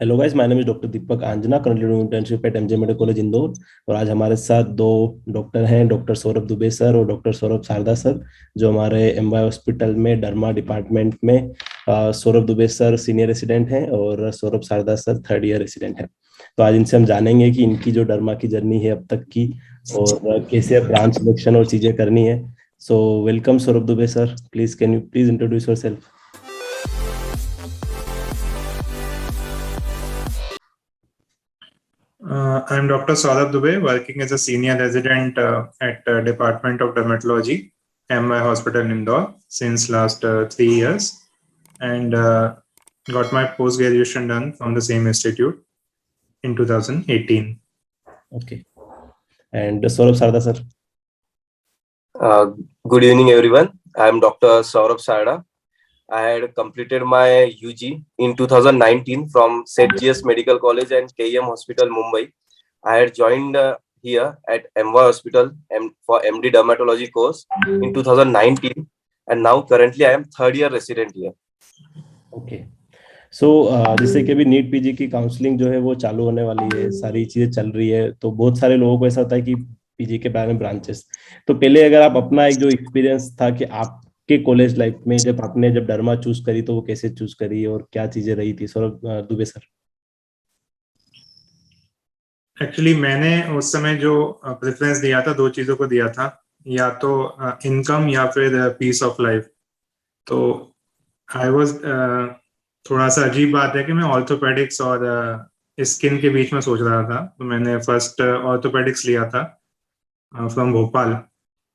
Hello guys, my name is doctor Deepak Anjana, currently doing internship at MJ medical college Indore. और आज हमारे साथ दो डॉक्टर हैं, डॉक्टर सौरभ दुबे सर और डॉक्टर सौरभ शारदा सर, जो हमारे एमवाई हॉस्पिटल में डर्मा डिपार्टमेंट में Saurabh Dubey sir senior resident हैं और Saurabh Sharda sir third year resident हैं। तो आज इनसे हम जानेंगे कि इनकी जो डर्मा की जर्नी है अब तक की, और कैसे ब्रांच सिलेक्शन और चीजें करनी है। So welcome Saurabh Dubey sir, please can you please introduce your self. I'm Dr. Saurabh Dubey, working as a senior resident at Department of Dermatology, MI Hospital Indore since last 3 years, and got my post graduation done from the same institute in 2018. Okay. And Saurabh Sarda sir. Uh, Good evening, everyone. I am Dr. Saurabh Sarda. I had completed my UG in 2019 from St. GS Medical College and KEM Hospital, Mumbai. I had joined here at MY Hospital for MD Dermatology course in 2019, and now currently I am third year resident here. Okay. सो जैसे कि अभी NEET PG की counselling जो है वो चालू होने वाली है, सारी चीजें चल रही है, तो बहुत सारे लोगों को ऐसा होता है कि पीजी के बारे में ब्रांचेस। तो पहले अगर आप अपना एक जो एक्सपीरियंस था कि आपके कॉलेज लाइफ में जब आपने जब डर्मा चूज करी तो वो कैसे चूज करी और क्या चीजें रही थी, सौरभ दुबे सर। एक्चुअली मैंने उस समय जो प्रेफरेंस दिया था, दो चीजों को दिया था, या तो इनकम या फिर पीस ऑफ लाइफ। तो आई वाज थोड़ा सा अजीब बात है कि मैं ऑर्थोपेडिक्स और स्किन के बीच में सोच रहा था। तो मैंने फर्स्ट ऑर्थोपेडिक्स लिया था from Bhopal,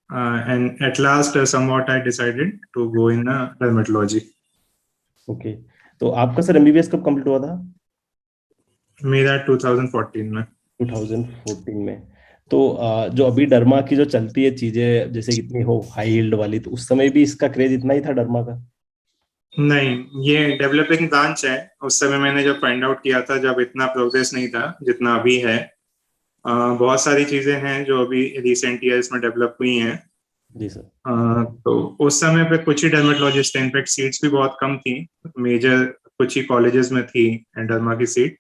and at last somewhat I decided to go in dermatology. Okay, तो आपका सर एमबीबीएस कब कंप्लीट हुआ था? मेरा 2014 में। 2014 में। तो जो अभी डर्मा की जो चलती है चीजें, जैसे कितनी हो हाई यील्ड वाली, तो उस समय भी इसका क्रेज इतना ही था डर्मा का? नहीं, ये डेवलपिंग ब्रांच है। उस समय मैंने जब फाइंड आउट किया था, जब इतना प्रोग्रेस नहीं था जितना अभी है। बहुत सारी चीजें हैं जो अभी रिसेंट ईयर्स में डेवलप हुई हैं। जी सर। तो उस समय पे कुछ ही डर्मेटोलॉजिस्ट थे, इनफैक्ट सीट्स भी बहुत कम थी। मेजर कुछ ही कॉलेजेस में थी डर्मा की सीट।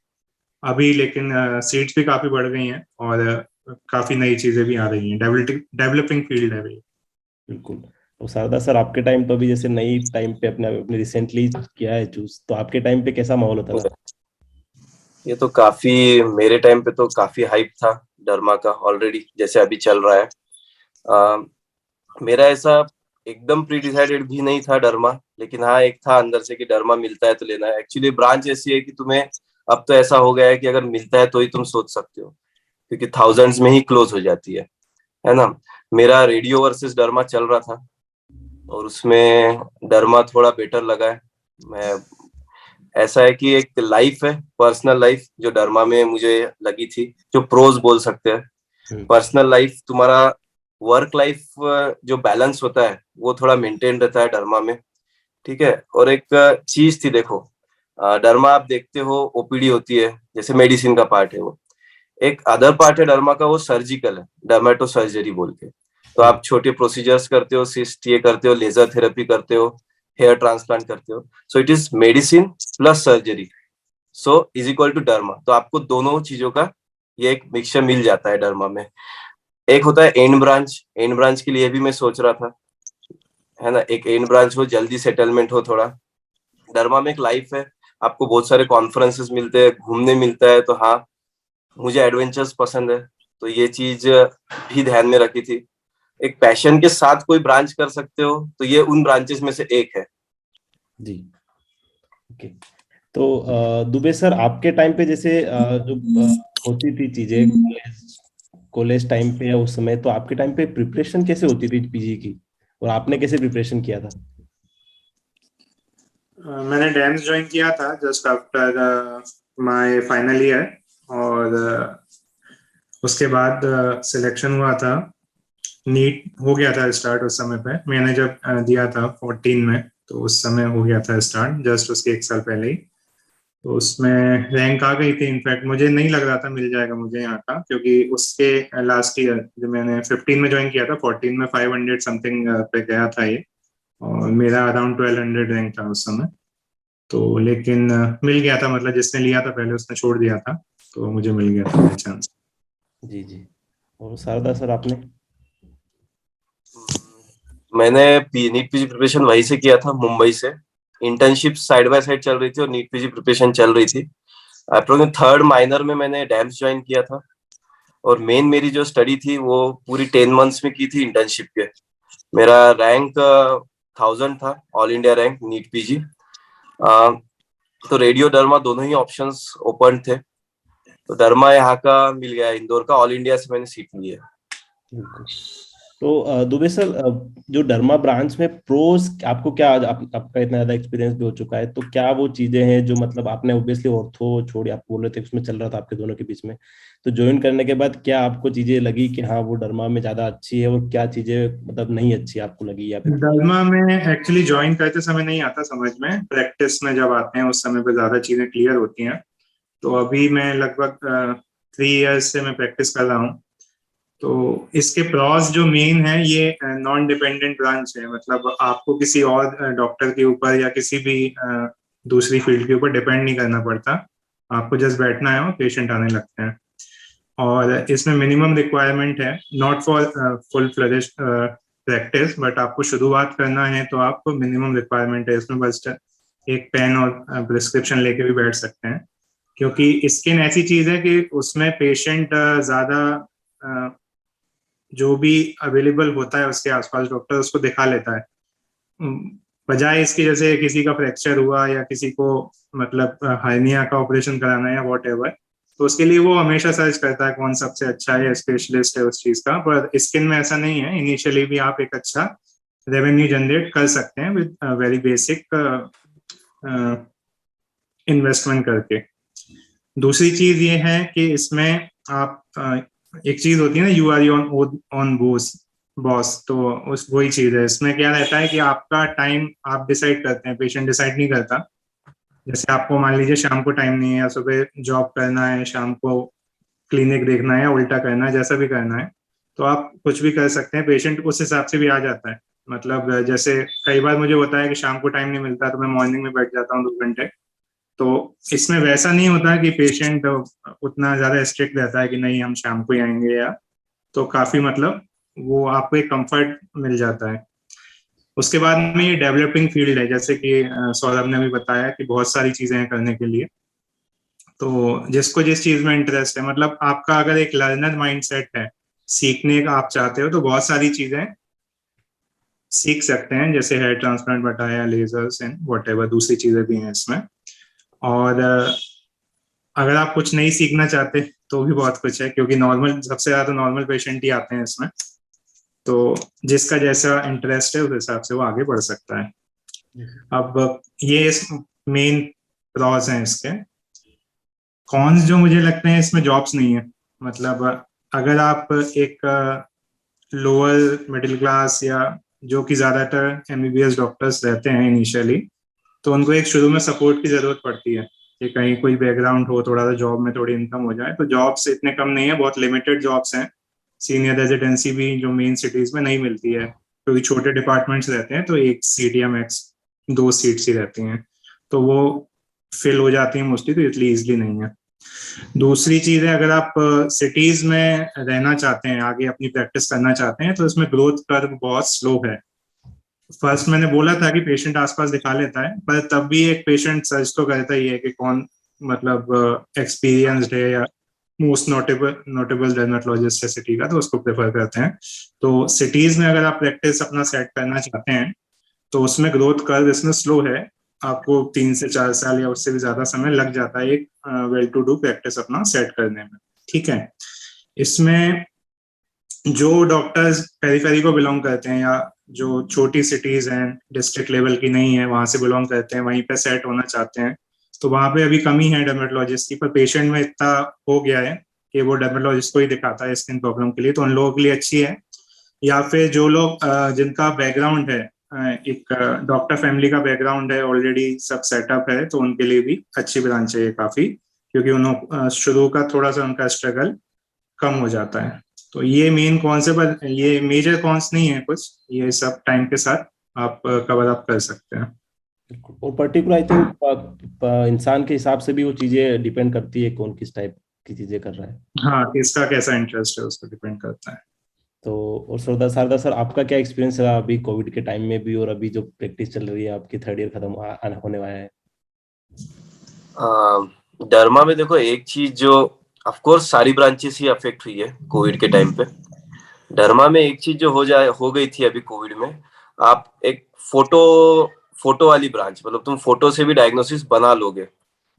अभी लेकिन सीट्स भी काफी बढ़ गई हैं और काफी नई चीजें भी आ रही हैं। डेवलपिंग फील्ड है अभी। बिल्कुल। तो शारदा सर, आपके टाइम तो अभी जैसे नई टाइम पे अपने अपने रिसेंटली किया है चूज, तो आपके टाइम पे कैसा माहौल होता था? ये तो काफी, मेरे टाइम पे तो काफी हाइप था डर्मा का ऑलरेडी, जैसे अभी चल रहा है। मेरा ऐसा एकदम प्री डिसाइडेड भी नहीं था डर्मा, लेकिन हाँ एक था अंदर से कि डर्मा मिलता है तो लेना है। एक्चुअली ब्रांच ऐसी है कि तुम्हें अब तो ऐसा हो गया है कि अगर मिलता है तो ही तुम सोच सकते हो, क्योंकि थाउजेंड्स में ही क्लोज हो जाती है ना। मेरा रेडियो वर्सेस डर्मा चल रहा था और उसमें डर्मा थोड़ा बेटर लगा है। मैं, ऐसा है कि एक लाइफ है, पर्सनल लाइफ, जो डर्मा में मुझे लगी थी, जो प्रोज बोल सकते हैं। पर्सनल लाइफ, तुम्हारा वर्क लाइफ जो बैलेंस होता है वो थोड़ा मेंटेन रहता है डर्मा में, ठीक है। और एक चीज थी, देखो डर्मा आप देखते हो ओपीडी होती है, जैसे मेडिसिन का पार्ट है वो। एक अदर पार्ट है डर्मा का, वो सर्जिकल है, डर्मेटो सर्जरी बोल के। तो आप छोटे प्रोसीजर्स करते हो, सिस्ट ये करते हो, लेजर थेरेपी करते हो, हेयर ट्रांसप्लांट करते हो। So it is medicine plus surgery, so is equal to derma. तो आपको दोनों चीजों का ये एक मिक्सचर मिल जाता है डर्मा में। एक होता है एंड ब्रांच, एंड ब्रांच के लिए भी मैं सोच रहा था, है ना। एक एंड ब्रांच हो, जल्दी सेटलमेंट हो थोड़ा। डर्मा में एक लाइफ है, आपको बहुत सारे कॉन्फ्रेंसेस मिलते हैं, घूमने मिलता है। तो हाँ, मुझे एडवेंचर्स पसंद है, तो ये चीज भी ध्यान में रखी थी। एक पैशन के साथ कोई ब्रांच कर सकते हो तो ये उन ब्रांचेस में से एक है जी। ओके। तो दुबे सर, आपके टाइम पे जैसे जो होती थी चीजें कॉलेज कॉलेज टाइम पे या उस समय, तो आपके टाइम पे प्रिपरेशन कैसे होती थी पीजी की, और आपने कैसे प्रिपरेशन किया था? मैंने डैम्स ज्वाइन किया था just after my final year, और उसके बाद सिलेक्शन हुआ था। नीट हो गया था स्टार्ट उस समय पे। मैंने जब दिया था 14 में, तो उस समय हो गया था स्टार्ट, जस्ट उसके एक साल पहले ही। तो उसमें रैंक आ गई थी। इनफैक्ट मुझे नहीं लग रहा था मिल जाएगा मुझे यहाँ का, क्योंकि उसके लास्ट ईयर जो मैंने 15 में ज्वाइन किया था, 14 में 500 समथिंग पे गया था ये, और मेरा अराउंड 1200 रैंक था उस समय। तो लेकिन मिल गया था, मतलब जिसने लिया था पहले उसने छोड़ दिया था, तो मुझे मिल गया था चांस। जी जी। और शारदा सर आपने? मैंने नीट पीजी प्रिपरेशन वहीं से किया था, मुंबई से। इंटर्नशिप साइड बाय साइड चल रही थी और नीट पीजी प्रिपरेशन चल रही थी। अप्रोक्स थर्ड माइनर में मैंने डैम्स ज्वाइन किया था, और मेन मेरी जो स्टडी थी वो पूरी 10 मंथ्स में की थी इंटर्नशिप के। मेरा रैंक 1000 था, all India rank NEET PG. तो रेडियो डर्मा दोनों ही ऑप्शंस ओपन थे, तो डर्मा यहाँ का मिल गया, इंदौर का, ऑल इंडिया से मैंने सीट ली है। बिल्कुल। तो दुबे सर, जो डर्मा ब्रांच में प्रोस आपको क्या, आपका इतना ज्यादा एक्सपीरियंस भी हो चुका है, तो क्या वो चीजें हैं जो मतलब आपने ऑब्वियसली ऑर्थो छोड़ी, आप बोल रहे थे उसमें चल रहा था आपके दोनों के बीच में, तो ज्वाइन करने के बाद क्या आपको चीजें लगी कि हाँ वो डर्मा में ज्यादा अच्छी है, और क्या चीजें मतलब नहीं अच्छी आपको लगी, या फिर? डर्मा में एक्चुअली ज्वाइन करते समय नहीं आता समझ में, प्रैक्टिस में जब आते हैं उस समय पे ज्यादा चीजें क्लियर होती हैं। तो अभी मैं लगभग 3 इयर्स से मैं प्रैक्टिस कर रहा हूँ। तो इसके प्रॉस जो मेन है, ये नॉन डिपेंडेंट ब्रांच है, मतलब आपको किसी और डॉक्टर के ऊपर या किसी भी दूसरी फील्ड के ऊपर डिपेंड नहीं करना पड़ता। आपको जस्ट बैठना है और पेशेंट आने लगते हैं। और इसमें मिनिमम रिक्वायरमेंट है, not for full fledged practice, but आपको शुरुआत करना है तो आपको मिनिमम रिक्वायरमेंट है इसमें, बस एक पेन और प्रिस्क्रिप्शन लेके भी बैठ सकते हैं। क्योंकि स्किन ऐसी चीज है कि उसमें पेशेंट ज्यादा जो भी अवेलेबल होता है उसके आसपास डॉक्टर उसको दिखा लेता है। बजाय इसके जैसे किसी का फ्रैक्चर हुआ या किसी को मतलब हार्निया का ऑपरेशन कराना है या वॉट एवर, तो उसके लिए वो हमेशा सर्च करता है कौन सबसे अच्छा है, स्पेशलिस्ट है उस चीज का। पर स्किन में ऐसा नहीं है, इनिशियली भी आप एक अच्छा रेवेन्यू जनरेट कर सकते हैं विद वेरी बेसिक इन्वेस्टमेंट करके। दूसरी चीज ये है कि इसमें आप एक चीज होती है ना, you are your own boss, तो उस वही चीज है। इसमें क्या रहता है कि आपका टाइम आप डिसाइड करते हैं, पेशेंट डिसाइड नहीं करता। जैसे आपको मान लीजिए शाम को टाइम नहीं है, या सुबह जॉब करना है, शाम को क्लिनिक देखना है या उल्टा करना है, जैसा भी करना है, तो आप कुछ भी कर सकते हैं, पेशेंट उस हिसाब से भी आ जाता है। मतलब जैसे कई बार मुझे होता है कि शाम को टाइम नहीं मिलता, तो मैं मॉर्निंग में बैठ जाता हूँ 2 घंटे। तो इसमें वैसा नहीं होता कि पेशेंट उतना ज्यादा स्ट्रिक्ट रहता है कि नहीं हम शाम को ही आएंगे, या तो काफी मतलब वो आपको एक कंफर्ट मिल जाता है। उसके बाद में ये डेवलपिंग फील्ड है, जैसे कि सौरभ ने भी बताया कि बहुत सारी चीजें हैं करने के लिए। तो जिसको जिस चीज में इंटरेस्ट है, मतलब आपका अगर एक लर्नर माइंडसेट है, सीखने का आप चाहते हो, तो बहुत सारी चीजें सीख सकते हैं, जैसे हेयर ट्रांसप्लांट बताया, लेजर्स एंड वट एवर दूसरी चीजें भी हैं इसमें। और अगर आप कुछ नहीं सीखना चाहते तो भी बहुत कुछ है, क्योंकि नॉर्मल सबसे ज्यादा नॉर्मल पेशेंट ही आते हैं इसमें। तो जिसका जैसा इंटरेस्ट है उस हिसाब से वो आगे बढ़ सकता है। अब ये मेन प्रॉस हैं इसके। कॉन्स जो मुझे लगते हैं, इसमें जॉब्स नहीं है। मतलब अगर आप एक लोअर मिडिल क्लास, या जो कि ज्यादातर एमबीबीएस डॉक्टर्स रहते हैं इनिशियली, तो उनको एक शुरू में सपोर्ट की जरूरत पड़ती है कि कहीं कोई बैकग्राउंड हो, थोड़ा सा जॉब में थोड़ी इनकम हो जाए। तो जॉब्स इतने कम नहीं है, बहुत लिमिटेड जॉब्स हैं। सीनियर रेजिडेंसी भी जो मेन सिटीज में नहीं मिलती है, क्योंकि छोटे डिपार्टमेंट्स रहते हैं, तो एक सीट या मैक्स 2 सीट्स ही रहती हैं, तो वो फिल हो जाती हैं मोस्टली, तो इतनी ईजिली नहीं है। दूसरी चीज है, अगर आप सिटीज में रहना चाहते हैं, आगे अपनी प्रैक्टिस करना चाहते हैं, तो इसमें ग्रोथ कर्व बहुत स्लो है। फर्स्ट मैंने बोला था कि पेशेंट आसपास दिखा लेता है, पर तब भी एक पेशेंट सर्च तो करता ही है कि कौन मतलब एक्सपीरियंस्ड है या मोस्ट नोटेबल डर्मेटोलॉजिस्ट है सिटी का, तो उसको प्रेफर करते हैं। तो सिटीज में अगर आप प्रैक्टिस अपना सेट करना चाहते हैं, तो उसमें ग्रोथ कर्व इसमें स्लो है। आपको 3 से 4 साल या उससे भी ज्यादा समय लग जाता है एक वेल टू डू प्रैक्टिस अपना सेट करने में। ठीक है। इसमें जो डॉक्टर्स पेरीफेरी को बिलोंग करते हैं, या जो छोटी सिटीज हैं, डिस्ट्रिक्ट लेवल की नहीं है, वहां से बिलोंग करते हैं, वहीं पे सेट होना चाहते हैं, तो वहां पे अभी कमी है डर्मेटोलॉजिस्ट की। पर पेशेंट में इतना हो गया है कि वो डर्मेटोलॉजिस्ट को ही दिखाता है स्किन प्रॉब्लम के लिए, तो उन लोगों के लिए अच्छी है। या फिर जो लोग जिनका बैकग्राउंड है, एक डॉक्टर फैमिली का बैकग्राउंड है, ऑलरेडी सब सेटअप है, तो उनके लिए भी अच्छी ब्रांच है ये काफी, क्योंकि उन्होंने शुरू का थोड़ा सा उनका स्ट्रगल कम हो जाता है। तो ये मेन कॉन्सेप्ट, ये मेजर कॉन्स नहीं है कुछ, ये सब टाइम के साथ आप कवर अप कर सकते हैं। बिल्कुल। और पर्टिकुलर आई थिंक इंसान के हिसाब से भी वो चीजें डिपेंड करती है कौन किस टाइप की चीजें कर रहा है। हाँ, किसका कैसा इंटरेस्ट है उस पर डिपेंड करता है। तो और सरदार शारदा सर, आपका क्या एक्सपीरियंस रहा अभी कोविड के टाइम में भी, और अभी जो प्रैक्टिस चल रही है आपकी, थर्ड ईयर खत्म होने वाला है? डरमा में देखो एक चीज जो ऑफ कोर्स सारी ब्रांचेस ही अफेक्ट हुई है कोविड के टाइम पे। डरमा में एक चीज जो हो गई थी अभी कोविड में, आप एक फोटो फोटो वाली ब्रांच, मतलब तुम फोटो से भी डायग्नोसिस बना लोगे।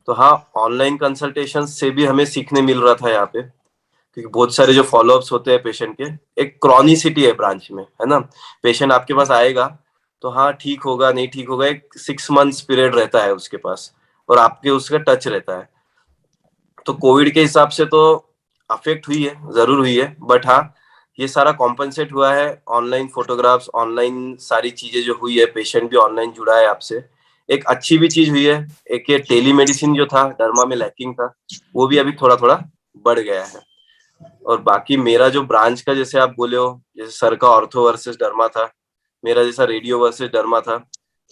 तो हाँ, ऑनलाइन कंसल्टेशन से भी हमें सीखने मिल रहा था यहाँ पे, क्योंकि बहुत सारे जो फॉलोअप्स होते हैं पेशेंट के, एक क्रॉनिसिटी है ब्रांच में, है ना। पेशेंट आपके पास आएगा तो हाँ ठीक होगा नहीं ठीक होगा, एक 6 मंथ्स पीरियड रहता है उसके पास, और आपके उसका टच रहता है। तो कोविड के हिसाब से तो अफेक्ट हुई है, जरूर हुई है, बट हाँ ये सारा कॉम्पनसेट हुआ है। ऑनलाइन फोटोग्राफ्स, ऑनलाइन सारी चीजें जो हुई है, पेशेंट भी ऑनलाइन जुड़ा है आपसे, एक अच्छी भी चीज हुई है। एक ये टेलीमेडिसिन जो था डरमा में लैकिंग था, वो भी अभी थोड़ा थोड़ा बढ़ गया है। और बाकी मेरा जो ब्रांच का, जैसे आप बोले हो, जैसे सर का ऑर्थो वर्सेस डर्मा था, मेरा जैसा रेडियो वर्सेस डर्मा था।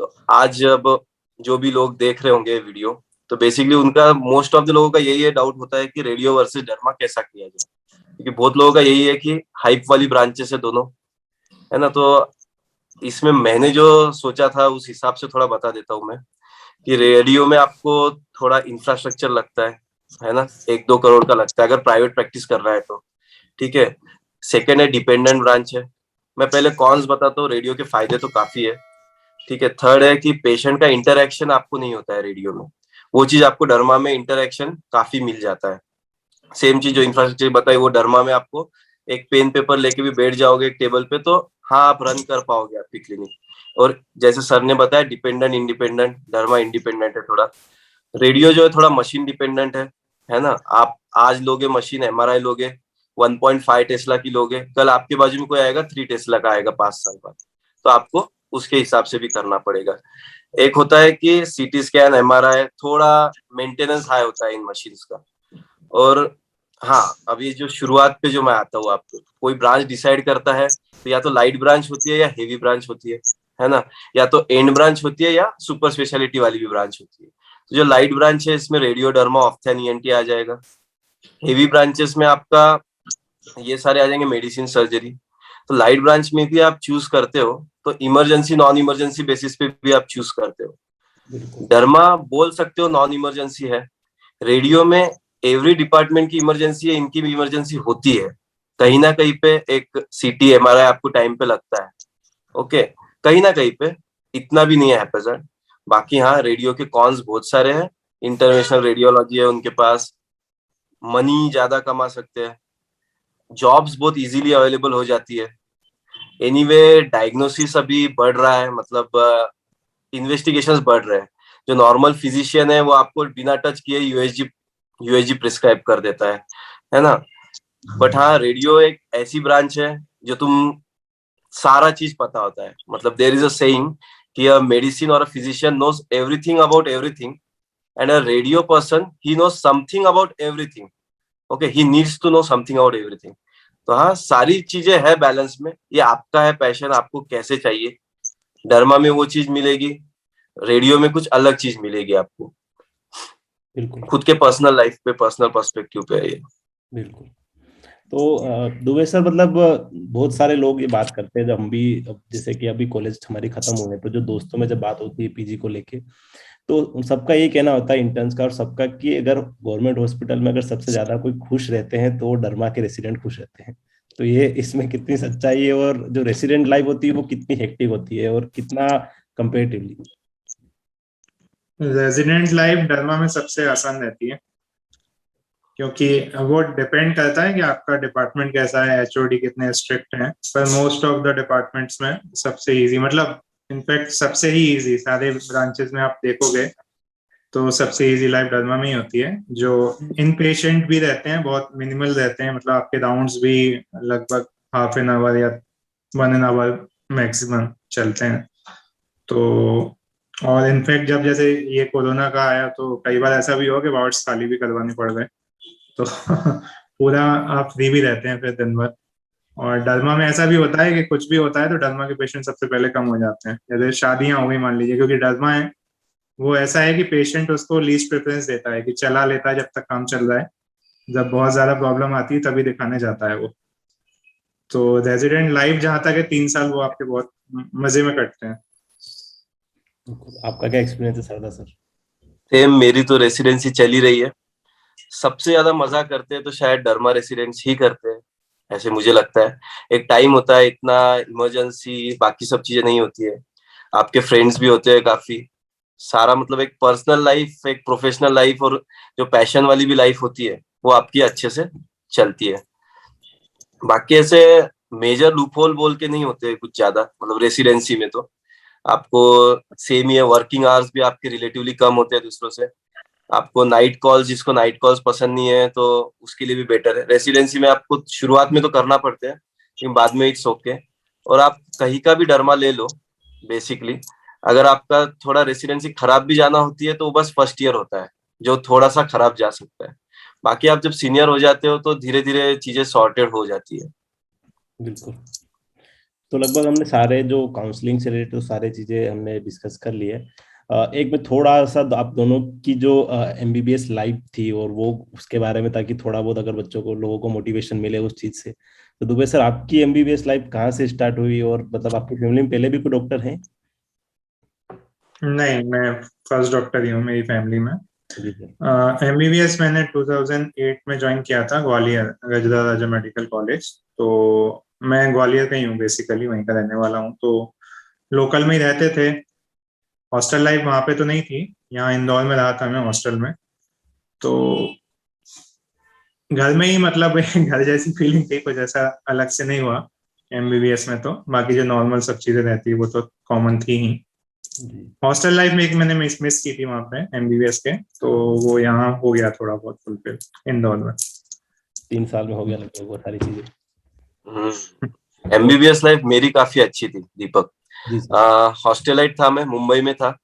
तो आज जब जो भी लोग देख रहे होंगे वीडियो, तो बेसिकली उनका, मोस्ट ऑफ द लोगों का यही डाउट होता है कि रेडियो वर्सेस डर्मा कैसा किया जाए, क्योंकि बहुत लोगों का यही है कि हाइप वाली ब्रांचेस है दोनों, है ना। तो इसमें मैंने जो सोचा था उस हिसाब से थोड़ा बता देता हूँ मैं, कि रेडियो में आपको थोड़ा इंफ्रास्ट्रक्चर लगता है ना, 1-2 करोड़ का लगता है अगर प्राइवेट प्रैक्टिस कर रहा है तो, ठीक है। सेकेंड है डिपेंडेंट ब्रांच है। मैं पहले कॉन्स बताता हूँ, रेडियो के फायदे तो काफी है, ठीक है। थर्ड है कि पेशेंट का इंटरेक्शन आपको नहीं होता है रेडियो में, वो चीज आपको डरमा में इंटरेक्शन काफी मिल जाता है। सेम चीज जो इंफ्रास्ट्रक्चर बताई वो डरमा में आपको, एक पेन पेपर लेके भी बैठ जाओगे एक टेबल पे तो हाँ आप रन कर पाओगे आपकी क्लिनिक। और जैसे सर ने बताया डिपेंडेंट इंडिपेंडेंट, डरमा इंडिपेंडेंट है थोड़ा। रेडियो जो है थोड़ा मशीन डिपेंडेंट है ना। आप आज लोगे मशीन, एमआरआई लोगे 1.5 टेस्ला की लोगे, कल आपके बाजू में कोई आएगा 3 टेस्ला का आएगा 5 साल बाद, तो आपको उसके हिसाब से भी करना पड़ेगा। एक होता है कि सीटी स्कैन, एमआरआई, थोड़ा मेंटेनेंस हाई होता है इन मशीन्स का। और हाँ, अभी जो शुरुआत पे जो मैं आता हूँ, आपको कोई ब्रांच डिसाइड करता है तो या तो लाइट ब्रांच होती है या हेवी ब्रांच होती है ना। या तो एंड ब्रांच होती है या सुपर स्पेशलिटी वाली भी ब्रांच होती है। तो जो लाइट ब्रांच है इसमें रेडियो, डर्मा, ऑप्थेन, ईएनटी आ जाएगा। हेवी ब्रांचेस में आपका ये सारे आ जाएंगे, मेडिसिन, सर्जरी। तो लाइट ब्रांच में भी आप चूज करते हो तो इमरजेंसी नॉन इमरजेंसी बेसिस पे भी आप चूज करते हो। बिल्कुल। डर्मा बोल सकते हो नॉन इमरजेंसी है। रेडियो में एवरी डिपार्टमेंट की इमरजेंसी है, इनकी भी इमरजेंसी होती है। कहीं ना कहीं पे एक सीटी, एमआरआई आपको टाइम पे लगता है, ओके, कहीं ना कहीं पे, इतना भी नहीं है हैपेजेंट। बाकी हाँ, रेडियो के कॉन्स बहुत सारे हैं। इंटरनेशनल रेडियोलॉजी है उनके पास, मनी ज्यादा कमा सकते हैं, जॉब्स बहुत इजीली अवेलेबल हो जाती है। एनीवे डायग्नोसिस अभी बढ़ रहा है, मतलब इन्वेस्टिगेशंस बढ़ रहे हैं। जो नॉर्मल फिजिशियन है वो आपको बिना टच किए यूएसजी प्रिस्क्राइब कर देता है ना। बट हाँ, रेडियो एक ऐसी ब्रांच है जो तुम सारा चीज पता होता है, मतलब देयर इज अ सेइंग कि अ मेडिसिन और a physician knows everything about everything, and a radio person he knows something about everything. Okay, he needs to know something about everything. तो हाँ, सारी चीजें है बैलेंस में, ये आपका है पैशन, आपको कैसे चाहिए। डर्मा में वो चीज मिलेगी, रेडियो में कुछ अलग चीज मिलेगी आपको। बिल्कुल। खुद के पर्सनल लाइफ पे, पर्सनल पर्सपेक्टिव पे है ये। बिल्कुल। तो दुबे सर, मतलब बहुत सारे लोग ये बात करते हैं, जब हम भी, अब जैसे कि अभी कॉलेज हमारी खत्म हुए तो जो दोस्तों में जब बात होती है पीजी को लेके, तो उन सबका ये कहना होता है इंटर्न्स का और सबका, कि अगर गवर्नमेंट हॉस्पिटल में अगर सबसे ज्यादा कोई खुश रहते हैं तो वो डरमा के रेसिडेंट खुश रहते हैं। तो ये इसमें कितनी सच्चाई है, और जो रेसिडेंट लाइफ होती है वो कितनी हेक्टिक होती है, और कितना कंपेरेटिवली? रेजिडेंट लाइफ डरमा में सबसे आसान रहती है, क्योंकि वो डिपेंड करता है कि आपका डिपार्टमेंट कैसा है, एचओडी कितने स्ट्रिक्ट हैं। पर मोस्ट ऑफ द डिपार्टमेंट्स में सबसे इजी, मतलब इनफैक्ट सबसे ही इजी, सारे ब्रांचेस में आप देखोगे तो सबसे इजी लाइफ डरमा में ही होती है। जो इन पेशेंट भी रहते हैं बहुत मिनिमल रहते हैं, मतलब आपके राउंड्स भी लगभग हाफ एन आवर या 1 आवर मैक्सिमम चलते हैं। तो और इनफैक्ट जब जैसे ये कोरोना का आया तो कई बार ऐसा भी हुआ कि वार्ड्स खाली भी करवाने पड़ गए। तो पूरा आप फ्री भी रहते हैं फिर दिन भर। और डरमा में ऐसा भी होता है कि कुछ भी होता है तो डरमा के पेशेंट सबसे पहले कम हो जाते हैं, जैसे शादियां हो गई मान लीजिए, क्योंकि डरमा है वो ऐसा है कि पेशेंट उसको लीस्ट प्रेफरेंस देता है, कि चला लेता है जब तक काम चल रहा है, जब बहुत ज्यादा प्रॉब्लम आती है तभी दिखाने जाता है वो। तो रेजिडेंट लाइफ जहाँ तक है 3 साल वो आपके बहुत मजे में कटते हैं। आपका क्या एक्सपीरियंस है सरदा सर? सेम, मेरी तो रेसिडेंसी चल ही रही है। सबसे ज्यादा मजा करते हैं तो शायद डर्मा रेसिडेंट्स ही करते हैं, ऐसे मुझे लगता है। एक टाइम होता है, इतना इमरजेंसी बाकी सब चीजें नहीं होती है, आपके फ्रेंड्स भी होते हैं काफी सारा, मतलब एक पर्सनल लाइफ, एक प्रोफेशनल लाइफ, और जो पैशन वाली भी लाइफ होती है वो आपकी अच्छे से चलती है। बाकी ऐसे मेजर लूपहोल बोल के नहीं होते कुछ ज्यादा, मतलब रेसिडेंसी में तो आपको सेम ही है, वर्किंग आवर्स भी आपके रिलेटिवली कम होते हैं दूसरों से। आपको नाइट कॉल्स, जिसको नाइट कॉल्स पसंद नहीं है तो उसके लिए भी बेटर है। रेसिडेंसी में आपको शुरुआत में तो करना पड़ते हैं, लेकिन बाद में इट्स ओके। और आप कहीं का भी डरमा ले लो बेसिकली, अगर आपका थोड़ा रेसिडेंसी खराब भी जाना होती है तो वो बस फर्स्ट ईयर होता है जो थोड़ा सा खराब जा सकता है। बाकी आप जब सीनियर हो जाते हो तो धीरे धीरे चीजें सॉर्टेड हो जाती है। बिल्कुल। तो लगभग हमने सारे जो काउंसलिंग से रिलेटेड सारे चीजें हमने डिस्कस कर ली है। एक में थोड़ा सा आप दोनों की जो एमबीबीएस लाइफ थी और वो उसके बारे में, ताकि थोड़ा बहुत अगर बच्चों को, लोगों को मोटिवेशन मिले उस चीज से। तो दुबे सर, आपकी एमबीबीएस लाइफ कहाँ से स्टार्ट हुई, और मतलब आपकी फैमिली में पहले भी कोई डॉक्टर हैं? नहीं, मैं फर्स्ट डॉक्टर ही हूँ मेरी फैमिली में। जी सर। एमबीबीएस मैंने 2008 में ज्वाइन किया था, ग्वालियर रजदा राजा मेडिकल कॉलेज। तो मैं ग्वालियर का ही हूँ, बेसिकली वहीं का रहने वाला हूँ। तो लोकल में ही रहते थे। हॉस्टल लाइफ वहाँ पे तो नहीं थी, यहाँ इंदौर में रहा था मैं हॉस्टल में। तो घर में ही मतलब घर जैसी फीलिंग थी, कुछ ऐसा अलग से नहीं हुआ एमबीबीएस में। तो बाकी जो नॉर्मल सब चीजें रहती है वो तो कॉमन थी ही। जी। हॉस्टल लाइफ में एक मैंने मिस की थी वहां पे एमबीबीएस के, तो वो यहाँ हो गया थोड़ा बहुत फुलफिल इंदौर में। 3 साल में हो गया लगभग वो सारी चीजें। तो एमबीबीएस लाइफ मेरी काफी अच्छी थी दीपक। जी सर। हॉस्टलाइट था, मैं मुंबई में था,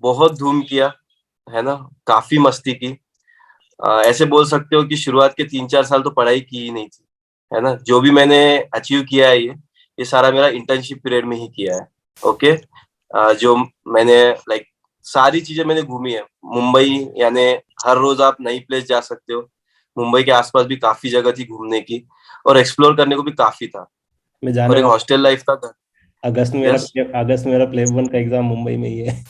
बहुत धूम किया है ना, काफी मस्ती की। ऐसे बोल सकते हो कि शुरुआत के 3-4 साल तो पढ़ाई की ही नहीं थी, है ना। जो भी मैंने अचीव किया है ये सारा मेरा इंटर्नशिप पीरियड में ही किया है। ओके। जो मैंने लाइक सारी चीजें मैंने घूमी है मुंबई, यानी हर रोज आप नई प्लेस जा सकते हो। मुंबई के आसपास भी काफी जगह थी घूमने की, और एक्सप्लोर करने को भी काफी था। मैं जाने और एक वाला। हॉस्टल लाइफ था। यस। अगस्त में मेरा प्लेब वन का एग्जाम मुंबई में ही है।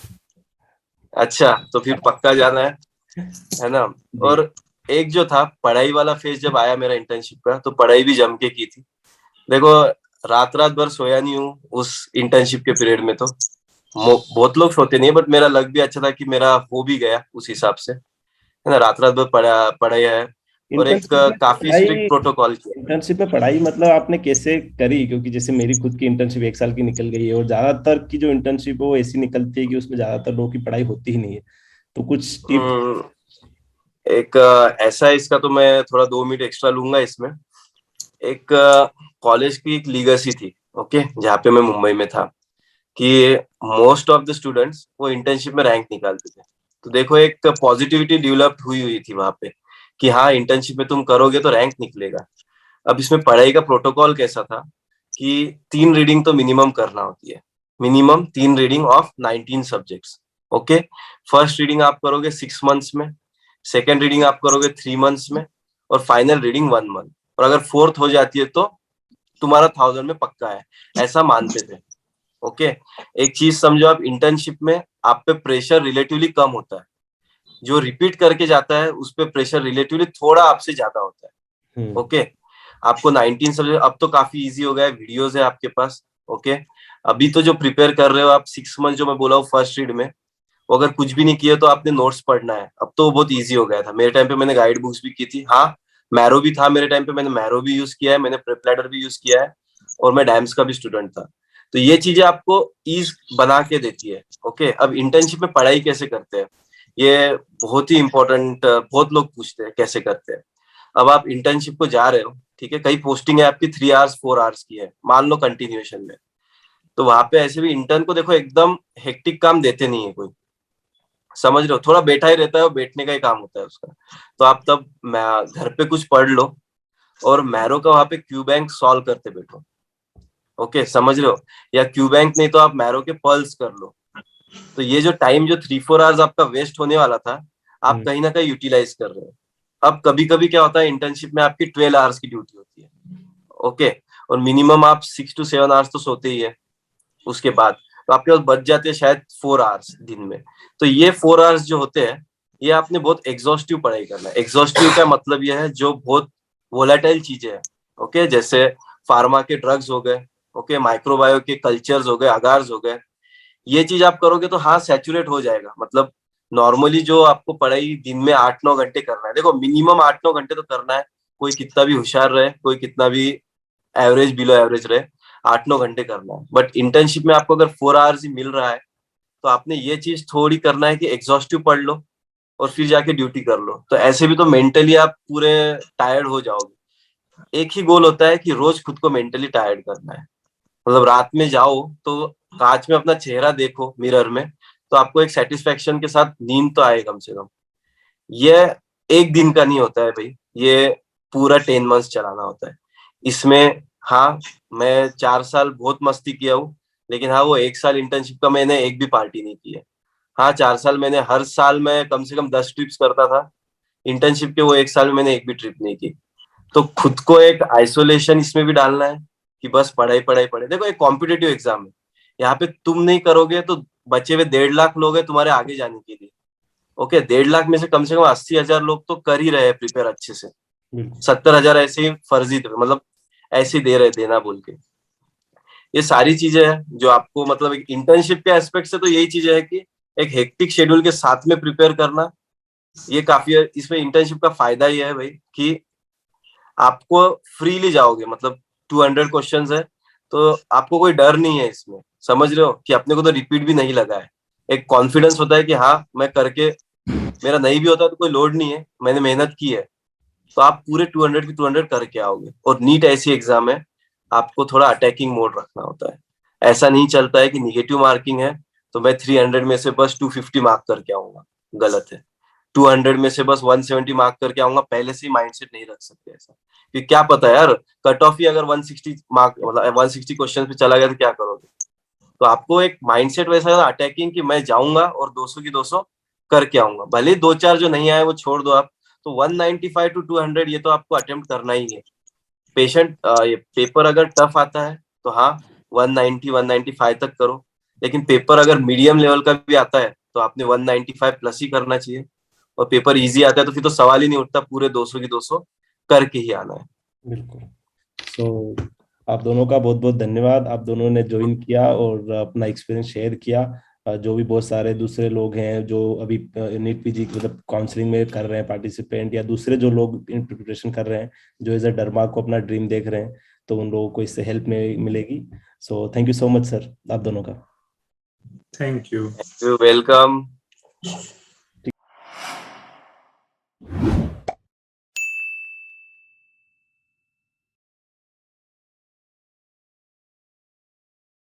अच्छा, तो फिर पक्का जाना है ना। जी। और एक जो था पढ़ाई वाला फेज जब आया मेरा इंटर्नशिप का, तो पढ़ाई भी जम के की थी। देखो, रात रात भर सोया नहीं हूँ उस इंटर्नशिप के पीरियड में। तो बहुत लोग सोते नहीं, बट मेरा लग भी अच्छा था कि मेरा हो भी गया उस हिसाब से, है ना। रात रात भर पढ़ा है, और एक इंटर्नशिप में काफी पढ़ाई स्ट्रिक्ट प्रोटोकॉल किया। इंटर्नशिप में पढ़ाई मतलब आपने कैसे करी? क्योंकि जैसे मेरी खुद की इंटर्नशिप 1 साल की निकल गई है, और ज्यादातर की जो इंटर्नशिप है वो ऐसी निकलती है कि उसमें ज्यादातर लोगों की पढ़ाई होती ही नहीं है। तो कुछ टिप्स। हम्म, एक ऐसा है, इसका तो मैं थोड़ा 2 मिनट एक्स्ट्रा लूंगा इसमें। एक कॉलेज की एक लीगेसी थी, ओके, जहाँ पे मैं मुंबई में था, कि मोस्ट ऑफ द स्टूडेंट्स वो इंटर्नशिप में रैंक निकालते थे। तो देखो, एक पॉजिटिविटी डेवलप हुई हुई थी वहां पे, कि हाँ इंटर्नशिप में तुम करोगे तो रैंक निकलेगा। अब इसमें पढ़ाई का प्रोटोकॉल कैसा था कि 3 रीडिंग तो मिनिमम करना होती है, minimum 3 reading of 19 subjects. Okay. First reading आप करोगे 6 मंथ्स में, सेकेंड रीडिंग आप करोगे 3 मंथ्स में, और फाइनल रीडिंग 1 मंथ। और अगर फोर्थ हो जाती है तो तुम्हारा 1000 में पक्का है, ऐसा मानते थे। ओके। एक चीज समझो, आप इंटर्नशिप में आप पे प्रेशर रिलेटिवली कम होता है, जो रिपीट करके जाता है उस पे प्रेशर रिलेटिवली थोड़ा आपसे ज्यादा होता है। हम्म। ओके। आपको 19 सब्जेक्ट अब तो काफी इजी हो गया है, वीडियोस है आपके पास। ओके। अभी तो जो प्रिपेयर कर रहे हो आप 6 मंथ, जो मैं बोला हूँ फर्स्ट रीड में, वो अगर कुछ भी नहीं किया तो आपने नोट्स पढ़ना है। अब तो बहुत इजी हो गया था, मेरे टाइम पे मैंने गाइड बुक्स भी की थी। हाँ, मैरो भी था मेरे टाइम पे, मैंने मैरो भी यूज किया है, मैंने प्रेपलैडर भी यूज किया है, और मैं डैम्स का भी स्टूडेंट था। तो ये चीजें आपको ईज बना के देती है। ओके। अब इंटर्नशिप में पढ़ाई कैसे करते हैं, ये बहुत ही इंपॉर्टेंट, बहुत लोग पूछते हैं कैसे करते हैं। अब आप इंटर्नशिप को जा रहे हो, ठीक है, कई पोस्टिंग है आपकी 3 आवर्स 4 आवर्स की है, मान लो कंटिन्यूएशन में। तो वहां पे ऐसे भी इंटर्न को देखो एकदम हेक्टिक काम देते नहीं है कोई, समझ रहे हो, थोड़ा बैठा ही रहता है, वो बैठने का ही काम होता है उसका। तो आप तब घर पे कुछ पढ़ लो, और मैरो का वहां पे क्यू बैंक सॉल्व करते बैठो। ओके, समझ रहे हो। या क्यू बैंक नहीं तो आप मैरो के पर्ल्स कर लो। तो ये जो टाइम जो 3-4 आवर्स आपका वेस्ट होने वाला था, आप कहीं ना कहीं यूटिलाइज कर रहे हो। अब कभी कभी क्या होता है, इंटर्नशिप में आपकी 12 आवर्स की ड्यूटी होती है, ओके, और मिनिमम आप 6 to 7 आवर्स तो सोते ही है उसके बाद, तो आपके पास बच जाते हैं शायद 4 आवर्स दिन में। तो ये 4 आवर्स जो होते हैं, ये आपने बहुत एग्जॉस्टिव पढ़ाई करना है। एग्जॉस्टिव का मतलब यह है जो बहुत वोलेटाइल चीजें हैं, ओके, जैसे फार्मा के ड्रग्स हो गए, ओके, माइक्रोबायो के कल्चर्स हो गए, अगार्स हो गए, ये चीज आप करोगे तो हाँ सैचुरेट हो जाएगा। मतलब नॉर्मली जो आपको पढ़ाई दिन में 8-9 घंटे करना है, देखो मिनिमम 8-9 घंटे तो करना है, कोई कितना भी होशियार रहे, कोई कितना भी एवरेज बिलो एवरेज रहे, 8-9 घंटे करना है। बट इंटर्नशिप में आपको अगर 4 आवर्स ही मिल रहा है, तो आपने ये चीज थोड़ी करना है कि एग्जॉस्टिव पढ़ लो और फिर जाके ड्यूटी कर लो। तो ऐसे भी तो मेंटली आप पूरे टायर्ड हो जाओगे। एक ही गोल होता है कि रोज खुद को मेंटली टायर्ड करना है। मतलब रात में जाओ तो कांच में अपना चेहरा देखो मिरर में, तो आपको एक सेटिस्फेक्शन के साथ नींद तो आए कम से कम। ये एक दिन का नहीं होता है भाई, ये पूरा 10 मंथ्स चलाना होता है। इसमें हाँ, मैं 4 साल बहुत मस्ती किया हूँ, लेकिन हाँ वो 1 साल इंटर्नशिप का मैंने एक भी पार्टी नहीं की है। हाँ 4 साल मैंने हर साल में कम से कम 10 ट्रिप्स करता था। इंटर्नशिप के वो 1 साल में मैंने एक भी ट्रिप नहीं की। तो खुद को एक आइसोलेशन इसमें भी डालना है कि बस पढ़ाई पढ़ाई पढ़ाई। देखो एक कॉम्पिटेटिव एग्जाम है, यहाँ पे तुम नहीं करोगे तो बचे हुए 1.5 लाख लोग हैं तुम्हारे आगे जाने के लिए, ओके। 1.5 लाख में से कम 80,000 लोग तो कर ही रहे हैं प्रिपेयर अच्छे से, 70,000 ऐसे ही फर्जी मतलब ऐसे ही दे रहे देना बोल के। ये सारी चीजें हैं जो आपको मतलब एक इंटर्नशिप के एस्पेक्ट से तो यही चीजें है कि एक हेक्टिक शेड्यूल के साथ में प्रिपेयर करना, ये काफी है। इसमें इंटर्नशिप का फायदा ये है भाई कि आपको फ्रीली जाओगे, मतलब 200 क्वेश्चंस है तो आपको कोई डर नहीं है इसमें, समझ रहे हो, कि अपने को तो रिपीट भी नहीं लगा है। एक कॉन्फिडेंस होता है कि हाँ मैं करके, मेरा नहीं भी होता तो कोई लोड नहीं है, मैंने मेहनत की है। तो आप पूरे 200 की 200 करके आओगे। और नीट ऐसी एग्जाम है, आपको थोड़ा अटैकिंग मोड रखना होता है। ऐसा नहीं चलता है कि निगेटिव मार्किंग है तो मैं 300 में से बस 250 मार्क करके आऊंगा, गलत है। 200 में से बस 170 मार्क करके आऊंगा, पहले से ही माइंडसेट नहीं रख सकते ऐसा, कि क्या पता यार कट ऑफ ही अगर 160 मार्क मतलब 160 क्वेश्चन पे चला गया तो क्या करोगे। तो आपको एक माइंडसेट वैसा अटैकिंग कि मैं जाऊंगा और 200 की 200 करके आऊंगा, भले 2-4 जो नहीं आए वो छोड़ दो आप। तो 195 to 200 ये तो आपको अटेम्प्ट करना ही है। ये पेपर अगर टफ आता है तो हाँ 190-195 तक करो, लेकिन पेपर अगर मीडियम लेवल का भी आता है तो आपने 195 प्लस ही करना चाहिए। और पेपर इजी आता है तो फिर तो सवाल ही नहीं उठता, पूरे 200 की 200 करके ही आना है। बिल्कुल। सो आप दोनों का बहुत बहुत धन्यवाद, आप दोनों ने ज्वाइन किया और अपना एक्सपीरियंस शेयर किया। जो भी बहुत सारे दूसरे लोग हैं जो अभी नीट पीजी मतलब काउंसलिंग में कर रहे हैं पार्टिसिपेंट, या दूसरे जो लोग इन प्रिपरेशन कर रहे हैं जो एज अ डरमा को अपना ड्रीम देख रहे हैं, तो उन लोगों को इससे हेल्प मिलेगी। So thank you so much sir, आप दोनों का। Thank you. वेलकम।